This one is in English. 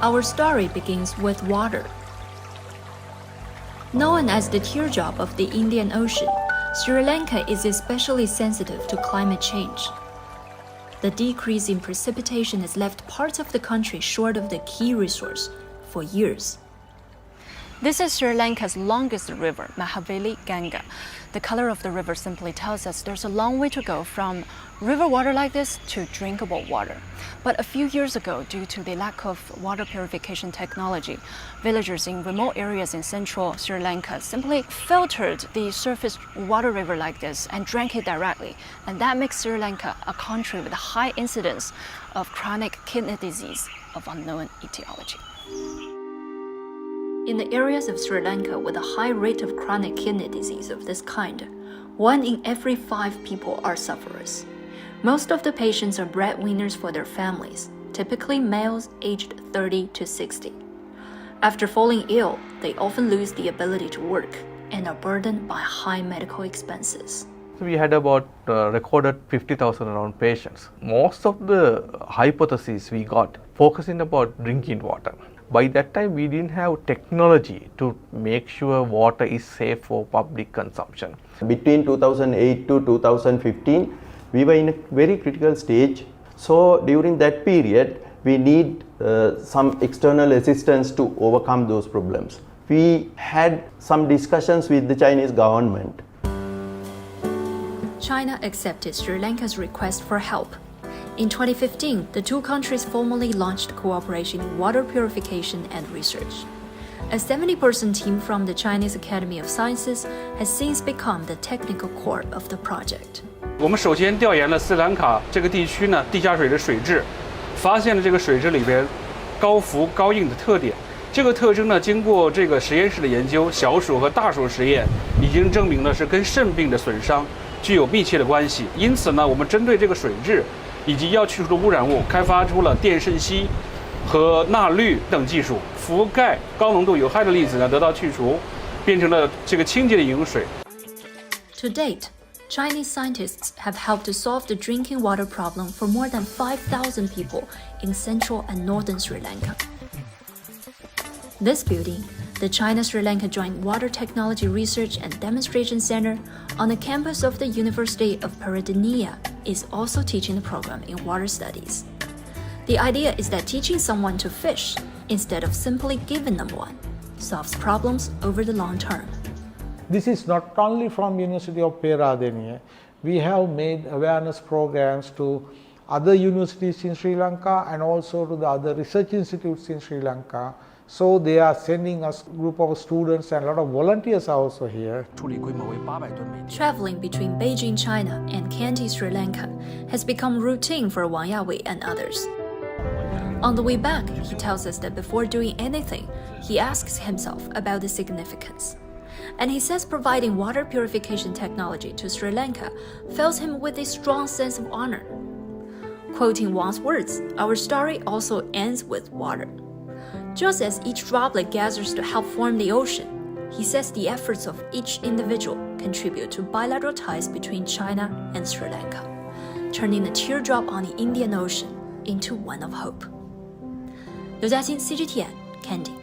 Our story begins with water. Known as the teardrop of the Indian Ocean, Sri Lanka is especially sensitive to climate change. The decrease in precipitation has left parts of the country short of the key resource for years. This is Sri Lanka's longest river, Mahaveli Ganga. The color of the river simply tells us there's a long way to go from river water like this to drinkable water. But a few years ago, due to the lack of water purification technology, villagers in remote areas in central Sri Lanka simply filtered the surface water river like this and drank it directly. And that makes Sri Lanka a country with a high incidence of chronic kidney disease of unknown etiology. In the areas of Sri Lanka with a high rate of chronic kidney disease of this kind, 1 in every 5 people are sufferers. Most of the patients are breadwinners for their families, typically males aged 30 to 60. After falling ill, they often lose the ability to work and are burdened by high medical expenses. We had about recorded 50,000 around patients. Most of the hypotheses we got focusing about drinking water. By that time, we didn't have technology to make sure water is safe for public consumption. Between 2008 to 2015, we were in a very critical stage. So during that period, we need some external assistance to overcome those problems. We had some discussions with the Chinese government. China accepted Sri Lanka's request for help. In 2015, the two countries formally launched cooperation in water purification and research. A 70-person team from the Chinese Academy of Sciences has since become the technical core of the project. 我们首先调研了斯里兰卡这个地区呢地下水的水质，发现了这个水质里边高浮高硬的特点。这个特征呢，经过这个实验室的研究，小鼠和大鼠实验已经证明了是跟肾病的损伤具有密切的关系。因此呢，我们针对这个水质以及要去除的污染物，开发出了电渗硒和钠氯等技术，氟钙高浓度有害的粒子呢得到去除，变成了这个清洁的饮用水。To date, Chinese scientists have helped to solve the drinking water problem for more than 5,000 people in central and northern Sri Lanka. This building, the China-Sri Lanka Joint Water Technology Research and Demonstration Center on the campus of the University of Peradeniya, is also teaching the program in water studies. The idea is that teaching someone to fish, instead of simply giving them one, solves problems over the long term. This is not only from University of Peradeniya. We have made awareness programs to other universities in Sri Lanka and also to the other research institutes in Sri Lanka. So they are sending us a group of students and a lot of volunteers are also here. Traveling between Beijing, China and Kandy, Sri Lanka has become routine for Wang Yawei and others. On the way back, he tells us that before doing anything, he asks himself about the significance. And he says providing water purification technology to Sri Lanka fills him with a strong sense of honor. Quoting Wang's words, our story also ends with water. Just as each droplet gathers to help form the ocean, he says the efforts of each individual contribute to bilateral ties between China and Sri Lanka, turning the teardrop on the Indian Ocean into one of hope. 刘嘉欣 CGTN Kandy。